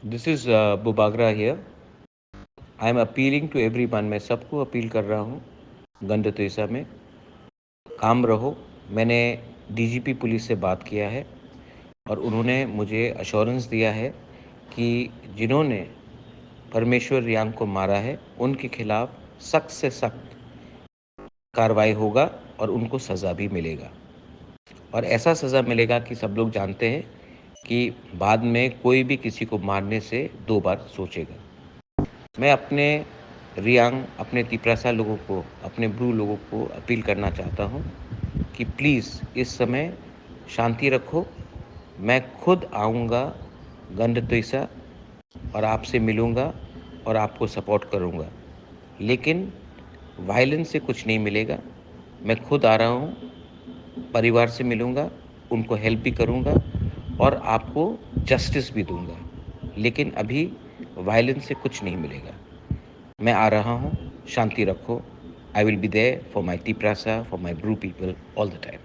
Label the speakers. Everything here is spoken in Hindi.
Speaker 1: This is Bubagra here. I am appealing to everyone, मैं सबको अपील कर रहा हूँ गंड तेसा में काम रहो। मैंने डीजीपी पुलिस से बात किया है और उन्होंने मुझे अश्योरेंस दिया है कि जिन्होंने परमेश्वर रियांग को मारा है उनके खिलाफ सख्त से सख्त कार्रवाई होगा और उनको सज़ा भी मिलेगा। और ऐसा सज़ा मिलेगा कि सब लोग जानते हैं कि बाद में कोई भी किसी को मारने से 2 बार सोचेगा। मैं अपने रियांग, अपने तिपरासा लोगों को, अपने ब्रू लोगों को अपील करना चाहता हूँ कि प्लीज़ इस समय शांति रखो। मैं खुद आऊँगा गंडतोइसा और आपसे मिलूँगा और आपको सपोर्ट करूँगा, लेकिन वायलेंस से कुछ नहीं मिलेगा। मैं खुद आ रहा हूँ, परिवार से मिलूँगा, उनको हेल्प भी करूँगा और आपको जस्टिस भी दूँगा, लेकिन अभी वायलेंस से कुछ नहीं मिलेगा। मैं आ रहा हूँ, शांति रखो। I will be there for my Tiprasa, for my Bru people all the time.